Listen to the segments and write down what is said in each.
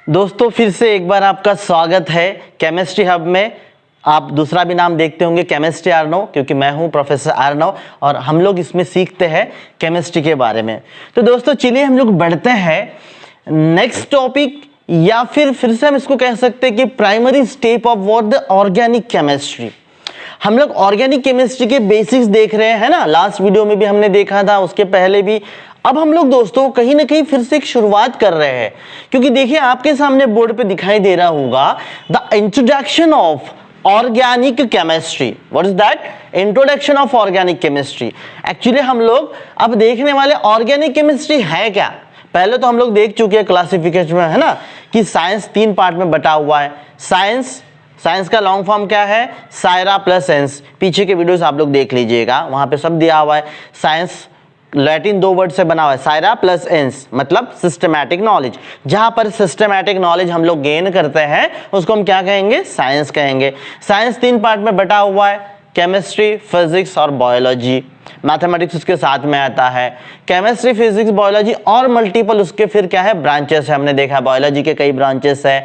दोस्तों फिर से एक बार आपका स्वागत है केमिस्ट्री हब में। आप दूसरा भी नाम देखते होंगे केमिस्ट्री आर्नव, क्योंकि मैं हूं प्रोफेसर आर्नव और हम लोग इसमें सीखते हैं केमिस्ट्री के बारे में। तो दोस्तों चलिए हम लोग बढ़ते हैं नेक्स्ट टॉपिक, या फिर से हम इसको कह सकते हैं कि primary step of what the organic chemistry. हम लोग ऑर्गेनिक केमिस्ट्री के बेसिक्स देख रहे हैं ना, लास्ट वीडियो में भी हमने देखा था, उसके पहले भी। अब हम लोग दोस्तों कहीं ना कहीं फिर से एक शुरुआत कर रहे हैं, क्योंकि देखिए आपके सामने बोर्ड पे दिखाई दे रहा होगा the introduction of organic chemistry. What is that? Introduction of organic chemistry. Actually हम लोग अब देखने वाले ऑर्गेनिक केमिस्ट्री है क्या। पहले तो हम लोग देख चुके हैं क्लासिफिकेशन में, है ना, कि साइंस 3 पार्ट में बटा हुआ है। साइंस का लॉन्ग फॉर्म क्या है? सायरा प्लस एंस। पीछे के वीडियोस आप लोग देख लीजिएगा, वहां पे सब दिया हुआ है। साइंस लैटिन 2 वर्ड से बना हुआ है, सायरा प्लस एंस, मतलब सिस्टमैटिक नॉलेज। जहां पर सिस्टमैटिक नॉलेज हम लोग गेन करते हैं उसको हम क्या कहेंगे? साइंस कहेंगे। साइंस 3 पार्ट में बटा हुआ है, केमिस्ट्री, फिजिक्स और बायोलॉजी। मैथमेटिक्स उसके साथ में आता है। केमिस्ट्री, फिजिक्स, बायोलॉजी और मल्टीपल उसके फिर क्या है? ब्रांचेस है। हमने देखा बायोलॉजी के कई ब्रांचेस है,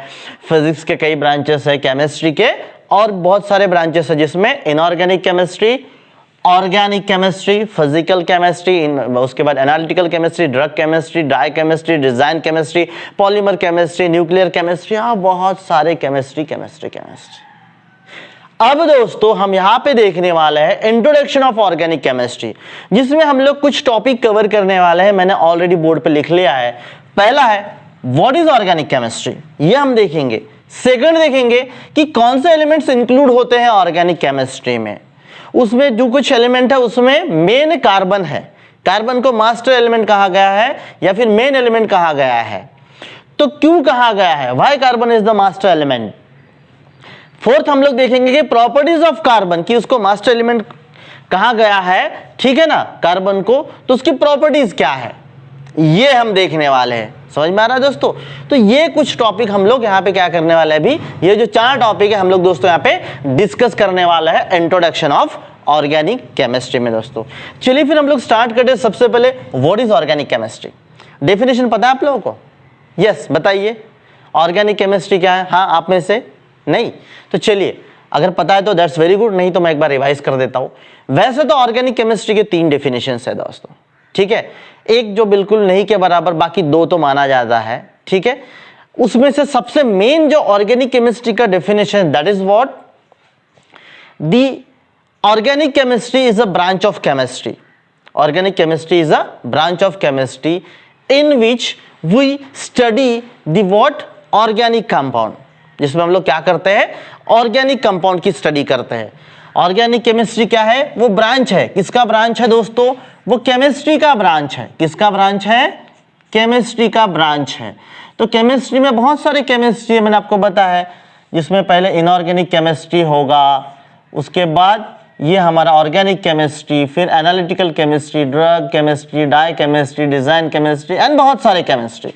फिजिक्स के कई ब्रांचेस है, केमिस्ट्री के और बहुत सारे ब्रांचेस है, जिसमें inorganic chemistry, organic chemistry, physical chemistry, उसके बाद analytical chemistry, drug chemistry, dye chemistry, design chemistry, polymer chemistry, nuclear chemistry, बहुत सारे केमिस्ट्री। अब दोस्तों हम यहां पे देखने वाले हैं इंट्रोडक्शन ऑफ ऑर्गेनिक केमिस्ट्री, जिसमें हम लोग कुछ टॉपिक कवर करने वाले हैं। मैंने ऑलरेडी बोर्ड पे लिख लिया है। पहला है व्हाट इज ऑर्गेनिक केमिस्ट्री, ये हम देखेंगे। सेकंड देखेंगे कि कौन से एलिमेंट्स इंक्लूड होते हैं ऑर्गेनिक केमिस्ट्री में। उसमें जो कुछ एलिमेंट है उसमें मेन कार्बन है। कार्बन को मास्टर एलिमेंट कहा गया है या फिर मेन एलिमेंट कहा गया है। तो क्यों कहा गया है? Why carbon is the master element. Fourth हम लोग देखेंगे कि प्रॉपर्टीज ऑफ कार्बन, कि उसको मास्टर एलिमेंट कहा गया है, ठीक है ना, कार्बन को, तो उसकी प्रॉपर्टीज क्या है, ये हम देखने वाले हैं। समझ में आ रहा है दोस्तों? तो ये कुछ टॉपिक हम लोग यहाँ पे क्या करने वाले हैं, अभी ये जो 4 टॉपिक है हम लोग दोस्तों यहाँ पे डिस्कस करने वाला है इंट्रोडक्शन ऑफ ऑर्गेनिक केमिस्ट्री में। दोस्तों चलिए फिर हम लोग स्टार्ट करते हैं। सबसे पहले what is organic chemistry, definition पता है आप लोगों को? यस, बताइए ऑर्गेनिक केमिस्ट्री क्या है। हाँ, आप में से नहीं? तो चलिए, अगर पता है तो दैट्स वेरी गुड, नहीं तो मैं एक बार रिवाइज कर देता हूं। वैसे तो ऑर्गेनिक केमिस्ट्री के 3 डेफिनेशंस है दोस्तों, ठीक है। एक जो बिल्कुल नहीं के बराबर, बाकी 2 तो माना जाता है, ठीक है। उसमें से सबसे मेन जो ऑर्गेनिक केमिस्ट्री का definition, that is what the organic chemistry is a branch of chemistry. Organic chemistry is a branch of chemistry in which we study the what organic compound, जिसमें हम लोग क्या करते हैं? ऑर्गेनिक कंपाउंड की study करते हैं। ऑर्गेनिक केमिस्ट्री क्या है? वो ब्रांच है। किसका ब्रांच है दोस्तों? वो केमिस्ट्री का ब्रांच है। किसका ब्रांच है? केमिस्ट्री का ब्रांच है। तो केमिस्ट्री में बहुत सारे केमिस्ट्री है, मैंने आपको बताया है, जिसमें पहले इनऑर्गेनिक केमिस्ट्री होगा, उसके बाद ये हमारा ऑर्गेनिक केमिस्ट्री, फिर analytical chemistry, drug chemistry, dye chemistry, design chemistry and बहुत सारे chemistry.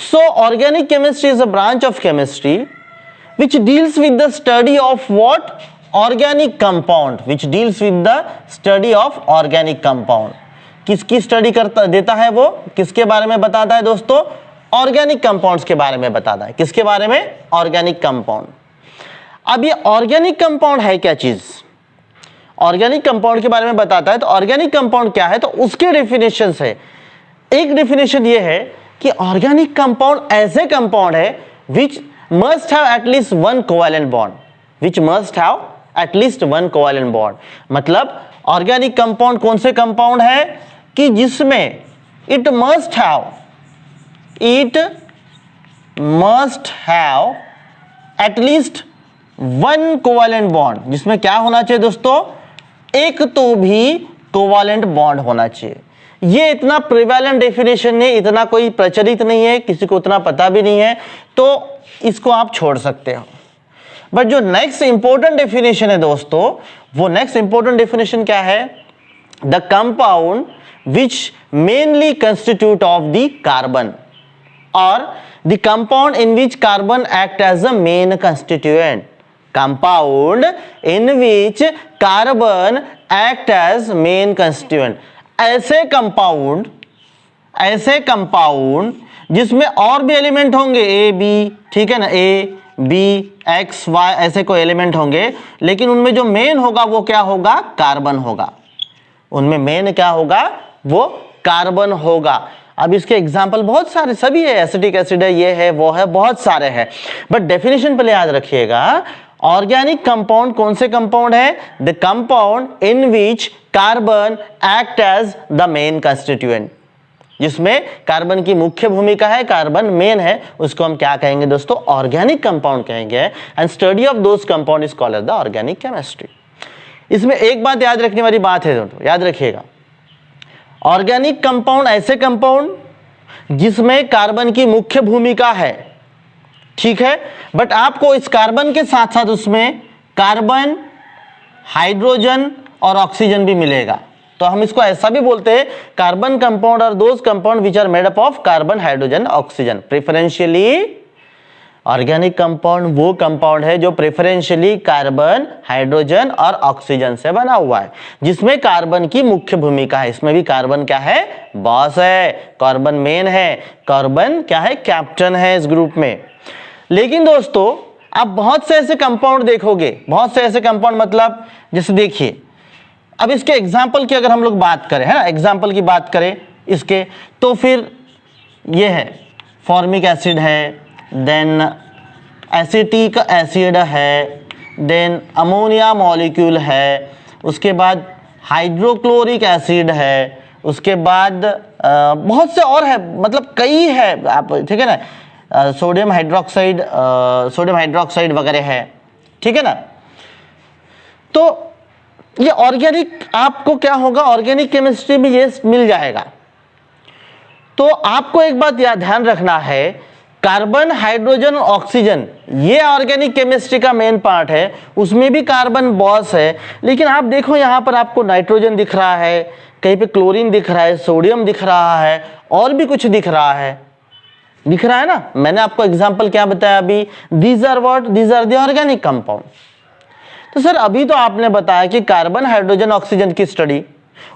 So organic chemistry is a branch of chemistry which deals with the study of what? Organic compound, which deals with the study of organic compound. किसकी study करता देता है वो? किसके बारे में बताता है दोस्तों? ऑर्गेनिक कंपाउंड्स के बारे में बताता है। किसके बारे में? Organic compound. अब ये ऑर्गेनिक कंपाउंड है क्या चीज? ऑर्गेनिक कंपाउंड के बारे में बताता है। तो ऑर्गेनिक कंपाउंड क्या है, तो उसके डेफिनेशन है। एक डेफिनेशन ये है कि ऑर्गेनिक कंपाउंड ऐसे कंपाउंड है विच must have at least one covalent bond, which must have at least one covalent bond। मतलब ऑर्गेनिक कंपाउंड कौन से कंपाउंड है कि जिसमें it must have at least one covalent bond, जिसमें क्या होना चाहिए दोस्तों? एक तो भी कोवालेंट बॉन्ड होना चाहिए। ये इतना प्रिवेलेंट डेफिनेशन है, इतना कोई प्रचलित नहीं है, किसी को उतना पता भी नहीं है, तो इसको आप छोड़ सकते हो। बट जो नेक्स्ट इंपॉर्टेंट डेफिनेशन है दोस्तों, वो नेक्स्ट इंपॉर्टेंट डेफिनेशन क्या है? The compound which mainly constitute of the carbon और the compound in which carbon act as a main constituent. Compound in which carbon act as main constituent, ऐसे compound ऐसे compound जिसमें और भी element होंगे A B, ठीक है ना, ए बी एक्स वाई ऐसे कोई एलिमेंट होंगे, लेकिन उनमें जो मेन होगा वो क्या होगा, कार्बन होगा। उनमें मेन क्या होगा, वो कार्बन होगा। अब इसके एग्जाम्पल बहुत सारे सभी है, एसिटिक एसिड है, ये है वो है, बहुत सारे हैं, बट डेफिनेशन पहले याद रखिएगा। ऑर्गेनिक कंपाउंड कौन से कंपाउंड है, the compound in which carbon act as the main constituent, जिसमें कार्बन की मुख्य भूमिका है, कार्बन मेन है, उसको हम क्या कहेंगे दोस्तों, ऑर्गेनिक कंपाउंड कहेंगे। And study of those compound is called as the organic chemistry. इसमें एक बात याद रखने वाली बात है दोस्तों, याद रखिएगा, ऑर्गेनिक कंपाउंड ऐसे कंपाउंड जिसमें कार्बन की मुख्य भूमिका है, ठीक है, बट आपको इस कार्बन के साथ साथ उसमें कार्बन, हाइड्रोजन और ऑक्सीजन भी मिलेगा। तो हम इसको ऐसा भी बोलते हैं, कार्बन कंपाउंड और those compound which are made up of carbon, hydrogen, oxygen. Preferentially organic compound वो कंपाउंड है जो प्रेफरेंशियली कार्बन, हाइड्रोजन और ऑक्सीजन से बना हुआ है, जिसमें कार्बन की मुख्य भूमिका है। इसमें भी कार्बन क्या है, बॉस है, कार्बन मेन है, कार्बन क्या है, कैप्टन है इस ग्रुप में। लेकिन दोस्तों आप बहुत से ऐसे कंपाउंड देखोगे, बहुत से ऐसे कंपाउंड मतलब जैसे देखिए, अब इसके एग्जाम्पल की अगर हम लोग बात करें, है ना, एग्जाम्पल की बात करें इसके, तो फिर ये है फॉर्मिक एसिड है, देन एसिटिक एसिड है, देन अमोनिया मॉलिक्यूल है, उसके बाद हाइड्रोक्लोरिक एसिड है, उसके बाद बहुत से और है, मतलब कई है आप, ठीक है ना, सोडियम हाइड्रोक्साइड वगैरह है, ठीक है ना। तो ये ऑर्गेनिक आपको क्या होगा, ऑर्गेनिक केमिस्ट्री में ये मिल जाएगा। तो आपको एक बात याद ध्यान रखना है, कार्बन, हाइड्रोजन और ऑक्सीजन ये ऑर्गेनिक केमिस्ट्री का मेन पार्ट है, उसमें भी कार्बन बॉस है। लेकिन आप देखो यहाँ पर आपको नाइट्रोजन दिख रहा है, कहीं पे क्लोरीन दिख रहा है, सोडियम दिख रहा है, और भी कुछ दिख रहा है ना। मैंने आपको एग्जांपल क्या बताया अभी, these are what, these are the organic compound. तो सर अभी तो आपने बताया कि कार्बन, हाइड्रोजन, ऑक्सीजन की स्टडी,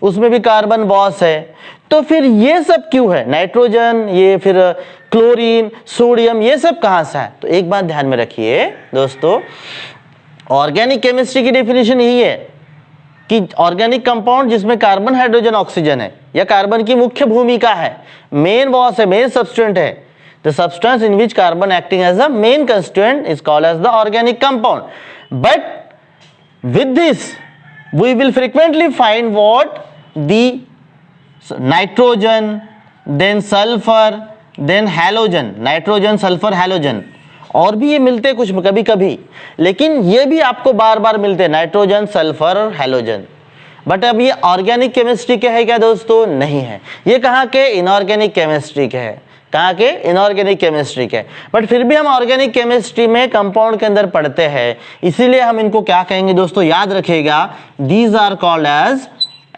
उसमें भी कार्बन बॉस है, तो फिर ये सब क्यों है, नाइट्रोजन, ये फिर क्लोरीन, सोडियम, ये सब कहां से है। तो एक बात ध्यान में रखिए दोस्तों, ऑर्गेनिक केमिस्ट्री की डेफिनेशन यही है कि ऑर्गेनिक कंपाउंड जिसमें कार्बन, हाइड्रोजन, ऑक्सीजन है, या कार्बन की मुख्य भूमिका है, मेन बॉस है, मेन सब्सटेंट है, the substance in which carbon acting as a main constituent is called as the organic compound. But with this we will frequently find what, the nitrogen, then sulfur, then halogen, nitrogen, sulphur, halogen, और भी ये मिलते हैं कुछ कभी कभी, लेकिन ये भी आपको बार बार मिलते हैं, नाइट्रोजन, सल्फर और हैलोजन। बट अब ये ऑर्गेनिक केमिस्ट्री के है क्या दोस्तों, नहीं है, ये कहाँ के, इनऑर्गेनिक केमिस्ट्री के है, कहाँ के, इनऑर्गेनिक केमिस्ट्री के। बट फिर भी हम ऑर्गेनिक केमिस्ट्री में कंपाउंड के अंदर पढ़ते हैं, इसीलिए हम इनको क्या कहेंगे दोस्तों, याद रखिएगा, these are called as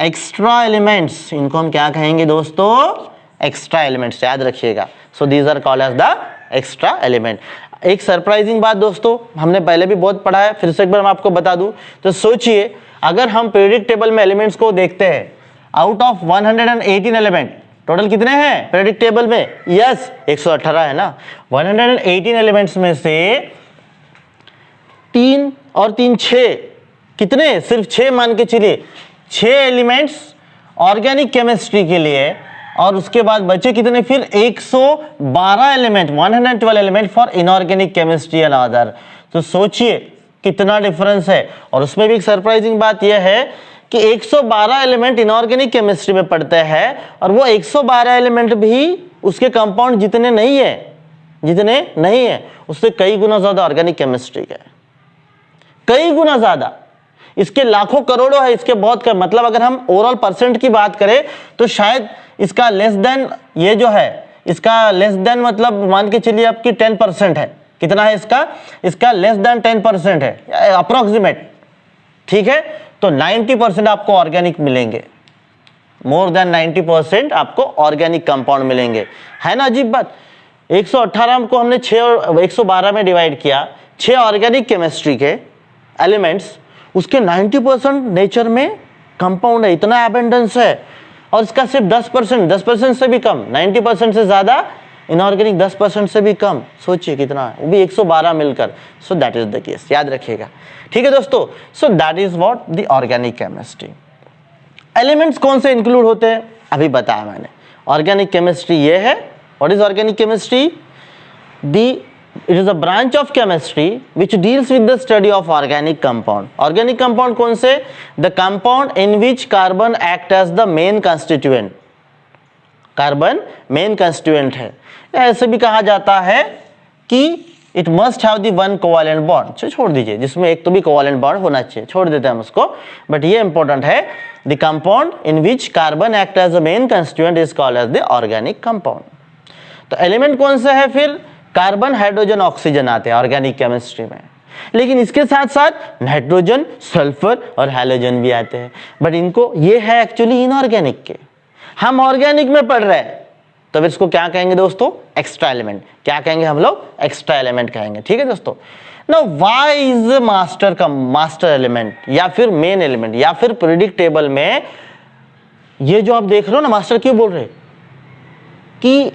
extra elements. इनको हम क्या कहेंगे दोस्तों, एक्स्ट्रा एलिमेंट्स, याद रखिएगा। So these are called as the extra element. एक सरप्राइजिंग बात दोस्तों, हमने पहले भी बहुत पढ़ा है, फिर से एक बार मैं आपको बता दूं, तो सोचिए अगर हम पीरियोडिक टेबल में एलिमेंट्स को देखते हैं, आउट ऑफ 118 एलिमेंट, टोटल कितने हैं पीरियोडिक टेबल में, यस 118 है ना। 118 एलिमेंट्स में से 3 और 3 6, कितने, सिर्फ 6 मान के चलिए, 6 एलिमेंट्स ऑर्गेनिक केमिस्ट्री के लिए, और उसके बाद बचे कितने फिर 112 element, 112 element for inorganic chemistry and other. तो सोचिए कितना डिफरेंस है। और उसमें भी एक सरप्राइजिंग बात यह है कि 112 एलिमेंट इनऑर्गेनिक केमिस्ट्री में पढ़ते हैं, और वो 112 एलिमेंट भी उसके कंपाउंड जितने नहीं है उससे कई गुना ज्यादा ऑर्गेनिक केमिस्ट्री के, कई गुना ज्यादा, इसके लाखों करोड़ों है, इसके बहुत कम। मतलब अगर हम ओवरऑल परसेंट की बात करें तो शायद इसका लेस देन, ये जो है इसका लेस देन, मतलब मान के चलिए आपकी 10% है। कितना है इसका लेस देन 10% है अप्रोक्सीमेट, ठीक है। तो 90% आपको ऑर्गेनिक मिलेंगे, मोर देन 90% आपको ऑर्गेनिक कंपाउंड मिलेंगे, है ना अजीब बात। 118 को हमने 6 और 112 में डिवाइड किया, 6 ऑर्गेनिक केमिस्ट्री के एलिमेंट्स, उसके 90% नेचर में कंपाउंड है, इतना एबंडेंस है। और इसका सिर्फ 10% से भी कम, 90% से ज्यादा, इनऑर्गेनिक 10% से भी कम। सोचिए कितना है, वो भी 112 मिलकर। So that is the case, याद रखिएगा। ठीक है दोस्तों, so that is what the organic chemistry. Elements कौन से इंक्लूड होते हैं अभी बताया मैंने। ऑर्गेनिक केमिस्ट्री ये है। What is organic chemistry? It is a branch of chemistry which deals with the study of organic compound. Organic compound कौन से? The compound in which carbon act as the main constituent. Carbon main constituent है। ऐसे भी कहा जाता है कि it must have the one covalent bond. छोड़ दीजिए, जिसमें एक तो भी कोवैलेंट बॉन्ड होना चाहिए, छोड़ देते हैं हम उसको, बट ये इंपॉर्टेंट है। The compound in which carbon act as a main constituent is called as the organic compound. तो एलिमेंट कौन से है फिर? कार्बन, हाइड्रोजन, ऑक्सीजन आते हैं ऑर्गेनिक केमिस्ट्री में, लेकिन इसके साथ साथ नाइट्रोजन, सल्फर और हैलोजन भी आते हैं। बट इनको, ये है एक्चुअली इनऑर्गेनिक के, हम ऑर्गेनिक में पढ़ रहे हैं, तो फिर इसको क्या कहेंगे दोस्तों? Extra element. क्या कहेंगे हम लोग? एक्स्ट्रा एलिमेंट कहेंगे। ठीक है दोस्तों। Now why is master element या फिर मेन एलिमेंट या फिर पीरियोडिक टेबल में ये जो आप देख रहे हो ना, मास्टर क्यों बोल रहे कि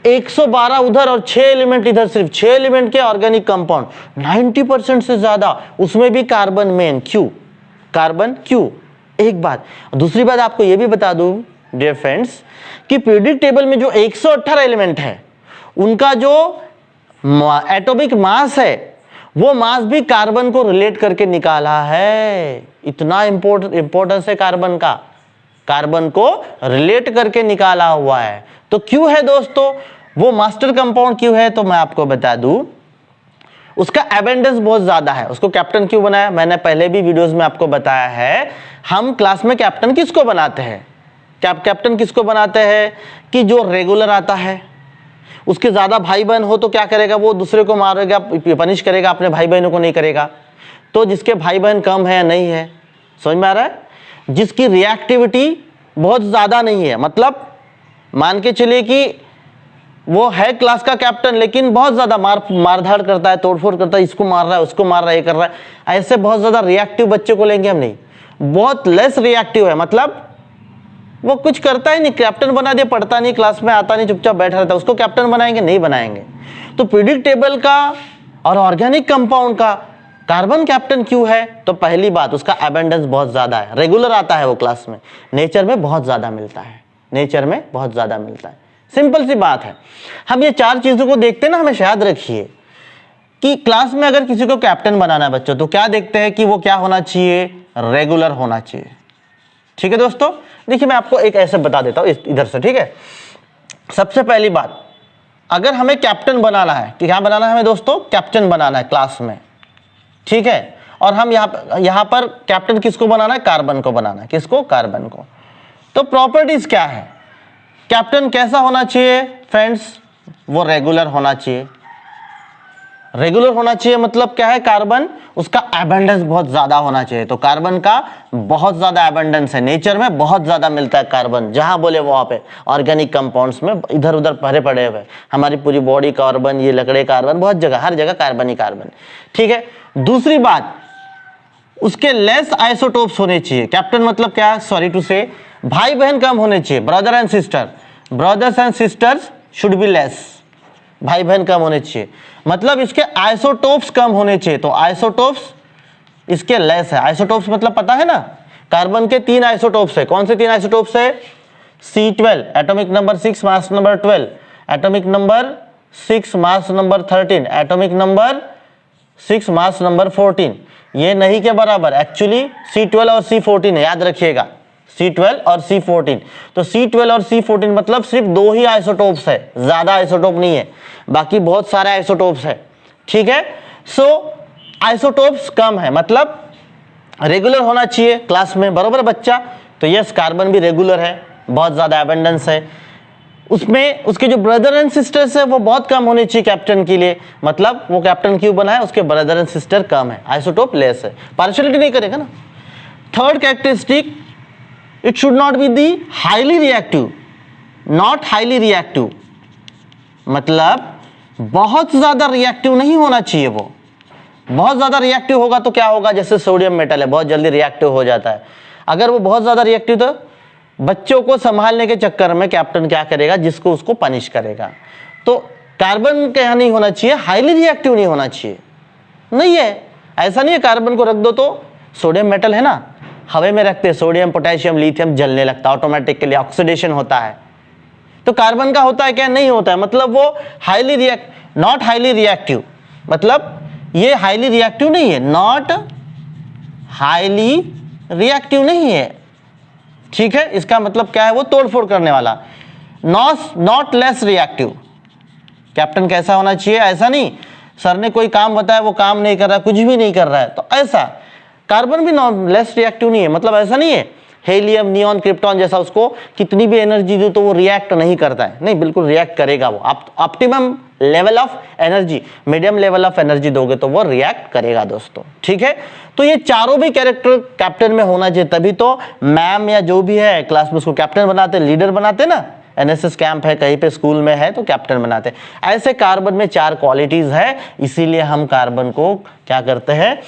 112 उधर और 6 एलिमेंट इधर, सिर्फ 6 एलिमेंट के ऑर्गेनिक कंपाउंड, 90% से ज्यादा, उसमें भी कार्बन मेन। क्यों कार्बन? क्यों? एक बात। दूसरी बात आपको यह भी बता दूं डियर फ्रेंड्स कि पीरियोडिक टेबल में जो 118 एलिमेंट है, उनका जो एटॉमिक मास है, वो मास भी कार्बन को रिलेट करके निकाला है। इतना इंपॉर्टेंस है कार्बन का, कार्बन को रिलेट करके निकाला हुआ है। तो क्यों है दोस्तों वो मास्टर कंपाउंड? क्यों है? तो मैं आपको बता दूं, उसका एबेंडेंस बहुत ज्यादा है। उसको कैप्टन क्यों बनाया? मैंने पहले भी वीडियोस में आपको बताया है। हम क्लास में कैप्टन किसको बनाते हैं? कैप्टन किसको बनाते हैं? कि जो रेगुलर आता है, उसके ज्यादा भाई बहन हो तो क्या करेगा? वो दूसरे को मारेगा, पनिश करेगा, अपने भाई बहनों को नहीं करेगा। तो जिसके भाई बहन कम है या नहीं है, समझ में आ रहा है? जिसकी रिएक्टिविटी बहुत ज्यादा नहीं है, मतलब मान के चलिए कि वो है क्लास का कैप्टन, लेकिन बहुत ज्यादा मारधाड़ करता है, तोड़फोड़ करता है, इसको मार रहा है, उसको मार रहा है, ये कर रहा है, ऐसे बहुत ज्यादा रिएक्टिव बच्चे को लेंगे हम नहीं। बहुत लेस रिएक्टिव है, मतलब वो कुछ करता ही नहीं, कैप्टन बना दिया, पढ़ता नहीं, क्लास में आता नहीं, चुपचाप बैठा रहता है, उसको कैप्टन बनाएंगे? नहीं बनाएंगे। तो पीरियोडिक टेबल का और ऑर्गेनिक कंपाउंड का कार्बन कैप्टन क्यों है? तो पहली बात, उसका एबेंडेंस बहुत ज्यादा है, रेगुलर आता है वो क्लास में, नेचर में बहुत ज्यादा मिलता है, नेचर में बहुत ज्यादा मिलता है। सिंपल सी बात है। हम ये 4 चीजों को देखते हैं ना, हमेशा याद रखिए कि क्लास में अगर किसी को कैप्टन बनाना है बच्चों, तो क्या देखते हैं कि वो क्या होना चाहिए? रेगुलर होना चाहिए। ठीक है दोस्तों, देखिए मैं आपको एक ऐसे बता देता हूं इधर से। ठीक है, सबसे पहली बात, अगर हमें कैप्टन बनाना है, कि क्या बनाना है हमें दोस्तों? कैप्टन बनाना है क्लास में। ठीक है, और हम यहां पर कैप्टन किसको बनाना है? कार्बन को बनाना है। किसको? कार्बन को। तो प्रॉपर्टीज क्या है? कैप्टन कैसा होना चाहिए फ्रेंड्स? वो रेगुलर होना चाहिए। रेगुलर होना चाहिए मतलब क्या है? कार्बन, उसका एबेंडेंस बहुत ज्यादा होना चाहिए। तो कार्बन का बहुत ज्यादा एबेंडेंस है, नेचर में बहुत ज्यादा मिलता है कार्बन, जहां बोले वहां पे। ऑर्गेनिक कंपाउंड्स में इधर उधर भरे पड़े हुए, हमारी पूरी बॉडी कार्बन, ये लकड़े कार्बन, बहुत जगह, हर जगह कार्बन ही कार्बन। ठीक है, दूसरी बात, उसके लेस आइसोटोप्स होने चाहिए। कैप्टन मतलब क्या? सॉरी टू से, भाई बहन कम होने चाहिए। Brother and sister, brothers and sisters should be less, भाई बहन कम होने चाहिए, मतलब इसके आइसोटोप्स कम होने चाहिए। तो आइसोटोप्स इसके लेस है। आइसोटोप्स मतलब पता है ना, कार्बन के 3 आइसोटोप्स है। कौन से 3 आइसोटोप्स है? C12 atomic number 6 mass number 12, atomic number 6 mass number 13, atomic number 6 mass number 14। ये नहीं के बराबर, एक्चुअली C12 और C14 है, याद रखिएगा, C12 और C14। तो C12 और C14 मतलब सिर्फ 2 ही आइसोटोप्स है, ज्यादा आइसोटोप नहीं है, बाकी बहुत सारे आइसोटोप्स है। ठीक है, सो आइसोटोप्स कम है, मतलब रेगुलर होना चाहिए क्लास में, बरोबर बच्चा? तो यस, कार्बन भी रेगुलर है, बहुत ज्यादा एबेंडेंस है उसमें। उसके जो ब्रदर एंड सिस्टर्स है वो बहुत कम होने चाहिए कैप्टन के लिए, मतलब वो कैप्टन क्यों बना है? उसके ब्रदर एंड सिस्टर कम है, आइसोटोप लेस है, पार्शियलिटी नहीं करेगा ना। Third characteristic, it should not be the highly reactive, not highly reactive, मतलब बहुत ज्यादा रिएक्टिव नहीं होना चाहिए। वो बहुत ज्यादा रिएक्टिव होगा तो क्या होगा? जैसे सोडियम मेटल है, बहुत जल्दी रिएक्टिव हो जाता है। अगर वो बहुत ज्यादा रिएक्टिव, तो बच्चों को संभालने के चक्कर में कैप्टन क्या करेगा, जिसको उसको पनिश करेगा। तो कार्बन क्या नहीं होना चाहिए, हाईली रिएक्टिव नहीं होना चाहिए। नहीं है, ऐसा नहीं है कार्बन को रख दो तो, सोडियम मेटल है ना, हवा में रखते सोडियम पोटेशियम लिथियम जलने लगता, ऑटोमेटिकली ऑक्सीडेशन होता है। तो कार्बन का होता है क्या, नहीं होता है, मतलब वो नॉट हाईली रिएक्टिव, मतलब ये हाईली रिएक्टिव नहीं है, नॉट हाईली रिएक्टिव नहीं है, ठीक है। इसका मतलब क्या है, वो तोड़फोड़ करने वाला। Not less reactive. कैप्टन कैसा होना चाहिए, ऐसा नहीं सर ने कोई काम बताया वो काम नहीं कर रहा, कुछ भी नहीं कर रहा है, तो ऐसा। कार्बन भी नॉट लेस रिएक्टिव नहीं है, मतलब ऐसा नहीं है हेलियम नियॉन क्रिप्टॉन जैसा उसको कितनी भी एनर्जी दो तो वो रिएक्ट नहीं करता है, नहीं, बिल्कुल रिएक्ट करेगा वो। आप optimum level of energy, medium level of energy दोगे तो वो रिएक्ट करेगा दोस्तों, ठीक है। तो ये चारों भी कैरेक्टर कैप्टन में होना चाहिए, तभी तो मैम या जो भी है क्लास में उसको कैप्टन बनाते, लीडर बनाते ना। एनएसएस कैंप है, कहीं पे स्कूल में है तो कैप्टन बनाते। ऐसे कार्बन में 4 क्वालिटीज है, इसीलिए हम कार्बन को क्या करते हैं,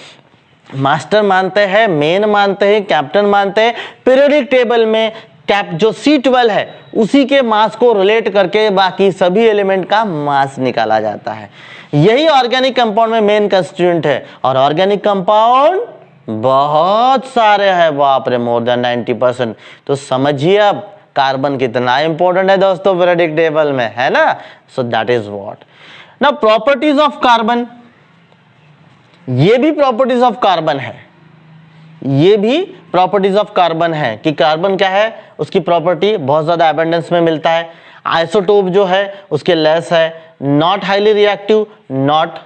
मास्टर मानते हैं, मेन मानते हैं, कैप्टन मानते हैं। पीरियोडिक टेबल में जो C12 है उसी के मास को रिलेट करके बाकी सभी एलिमेंट का मास निकाला जाता है। यही ऑर्गेनिक कंपाउंड में मेन कंस्टिट्यूएंट है, और ऑर्गेनिक कंपाउंड बहुत सारे हैं, बाप रे, मोर देन 90%। तो समझिए अब कार्बन कितना इंपॉर्टेंट है दोस्तों पीरियोडिक टेबल में, है ना। So that is what. Now properties of carbon, ये भी प्रॉपर्टीज ऑफ कार्बन है, ये भी प्रॉपर्टीज ऑफ कार्बन है कि कार्बन क्या है, उसकी प्रॉपर्टी बहुत ज्यादा एबंडेंस में मिलता है। आइसोटोप जो है उसके लेस है, नॉट हाईली रिएक्टिव, नॉट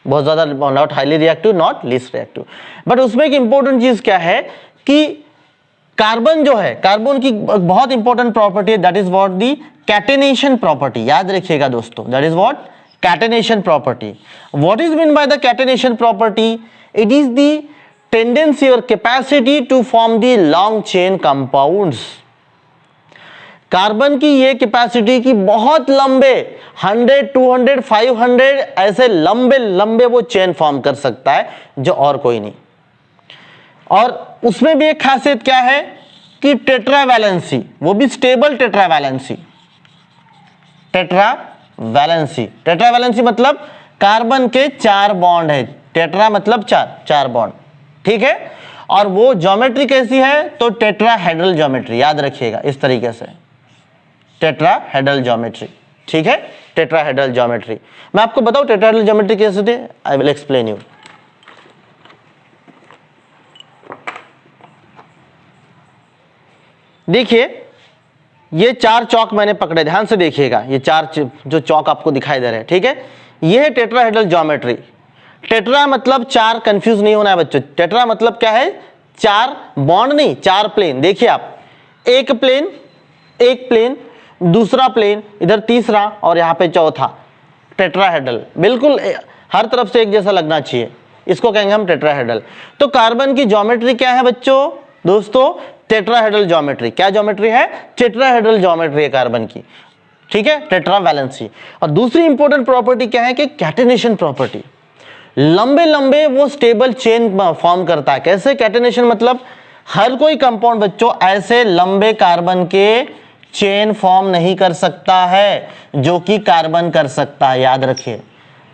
बहुत ज्यादा, not highly reactive, not least reactive. But उसमें एक इंपॉर्टेंट चीज क्या है कि कार्बन जो है, कार्बन की बहुत इंपॉर्टेंट प्रॉपर्टी है, that is what the catenation property. याद रखिएगा दोस्तों, that is what catenation property. What is mean by the catenation property? It is the tendency और capacity to form the long chain compounds. Carbon की ये capacity की बहुत लंबे 100, 200, 500 ऐसे लंबे लंबे वो चेन फॉर्म कर सकता है जो और कोई नहीं। और उसमें भी एक खासियत क्या है कि टेट्रावैलेंसी, वो भी स्टेबल टेट्रावैलेंसी। टेट्रावैलेंसी, टेट्रावैलेंसी मतलब कार्बन के 4 बॉन्ड है, टेट्रा मतलब 4 बॉन्ड, ठीक है। और वो ज्योमेट्री कैसी है, तो टेट्राहेड्रल ज्योमेट्री, याद रखिएगा इस तरीके से, टेट्राहेड्रल ज्योमेट्री, ठीक है, टेट्राहेड्रल ज्योमेट्री। मैं आपको बताऊं टेट्राहेड्रल ज्योमेट्री कैसे थी, आई विल एक्सप्लेन यू। देखिए ये 4 चौक मैंने पकड़े, ध्यान से देखिएगा, ये 4 जो चौक आपको दिखाई दे रहे हैं, ठीक है, ये है टेट्राहेड्रल ज्योमेट्री। टेट्रा मतलब 4, कंफ्यूज नहीं होना है बच्चों। टेट्रा मतलब क्या है, 4 बॉन्ड नहीं, 4 प्लेन। देखिए आप, एक प्लेन, दूसरा प्लेन, इधर तीसरा और यहां पे चौथा, टेट्राहेड्रल। बिल्कुल हर तरफ से एक जैसा लगना चाहिए, इसको कहेंगे हम टेट्राहेड्रल। तो कार्बन की ज्योमेट्री क्या है बच्चों, दोस्तों, टेट्राहेड्रल ज्योमेट्री। क्या ज्योमेट्री है, टेट्राहेड्रल ज्योमेट्री है कार्बन की, ठीक है, टेट्रावैलेंसी। और दूसरी इंपॉर्टेंट प्रॉपर्टी क्या है कि कैटेनेशन प्रॉपर्टी। लंबे लंबे वो स्टेबल चेन फॉर्म करता है। कैसे कैटेनेशन मतलब हर कोई कंपाउंड बच्चों ऐसे लंबे कार्बन के चेन फॉर्म नहीं कर सकता है जो कि कार्बन कर सकता है, याद रखिए,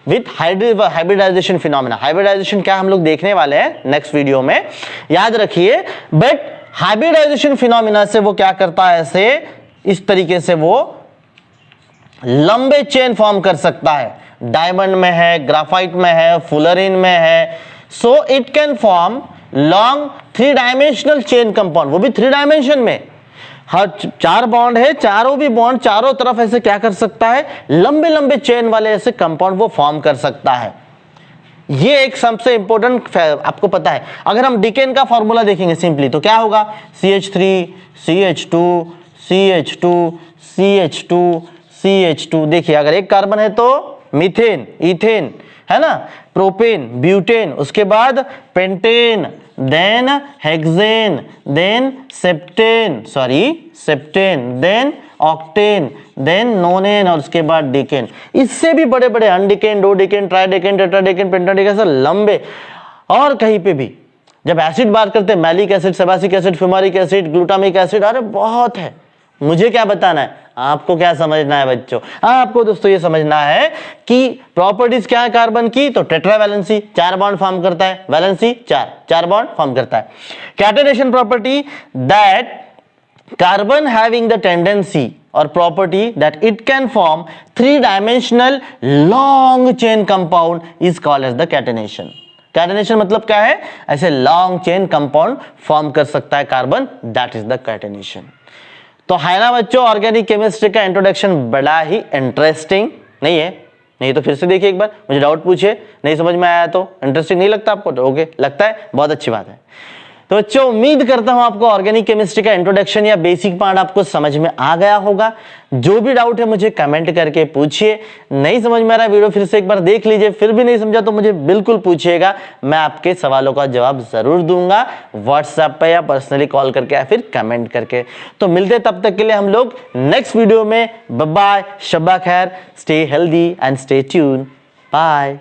विथ हाइब्रिडाइजेशन फिनोमेना। हाइब्रिडाइजेशन क्या हम लोग देखने वाले हैं नेक्स्ट वीडियो में, याद रखिए। बट हाइब्रिडाइजेशन फिनोमेना से वो क्या करता है, ऐसे इस तरीके से वो लंबे चेन फॉर्म कर सकता है। डायमंड में है, ग्राफाइट में है, फुलरिन में है। So it can form long 3 dimensional chain compound, वो भी 3 डायमेंशन में। हर 4 बॉन्ड है, चारों भी बॉन्ड चारों तरफ ऐसे क्या कर सकता है, लंबे लंबे चेन वाले ऐसे कंपाउंड वो फॉर्म कर सकता है। ये एक सबसे इंपॉर्टेंट आपको पता है। अगर हम डिकेन का फॉर्मूला देखेंगे सिंपली तो क्या होगा, CH3 CH2 CH2 CH2 CH2। देखिए अगर एक कार्बन है तो मीथेन, इथेन, है ना, प्रोपेन, ब्यूटेन, उसके बाद pentane, then hexane, then heptane, then octane, then nonane और उसके बाद डिकेन। इससे भी बड़े बड़े अनडिकेन, डोडिकेन, ट्राइडेकेन, टेट्राडेकेन, पेंटाडेकेन, ऐसे लंबे। और कहीं पे भी जब एसिड बात करते हैं malic acid, sebacic acid, fumaric acid, glutamic acid, अरे बहुत है। मुझे क्या बताना है, आपको क्या समझना है बच्चों? आपको दोस्तों ये समझना है कि प्रॉपर्टीज क्या है कार्बन की, तो टेट्रावैलेंसी 4 बॉन्ड फॉर्म करता है, वैलेंसी 4 बॉन्ड फॉर्म करता है। Catenation property that carbon having the tendency or property that it can form 3-dimensional long chain compound is called as the catenation. Catenation मतलब क्या है, ऐसे long chain compound फॉर्म कर सकता है carbon, that is the catenation। तो है ना बच्चों, ऑर्गेनिक केमिस्ट्री का इंट्रोडक्शन बड़ा ही इंटरेस्टिंग नहीं है? नहीं तो फिर से देखिए एक बार, मुझे डाउट पूछिए, नहीं समझ में आया तो। इंटरेस्टिंग नहीं लगता आपको? तो ओके, लगता है, बहुत अच्छी बात है। तो बच्चों उम्मीद करता हूं आपको ऑर्गेनिक केमिस्ट्री का इंट्रोडक्शन या बेसिक पार्ट आपको समझ में आ गया होगा। जो भी डाउट है मुझे कमेंट करके पूछिए। नहीं समझ में आ रहा वीडियो फिर से एक बार देख लीजिए, फिर भी नहीं समझा तो मुझे बिल्कुल पूछिएगा, मैं आपके सवालों का जवाब जरूर दूंगा व्हाट्सएप पे या पर्सनली कॉल करके या फिर कमेंट करके। तो मिलते तब तक के लिए हम लोग नेक्स्ट वीडियो में। बाय बाय, शब्बा खैर, stay healthy and stay tune, bye.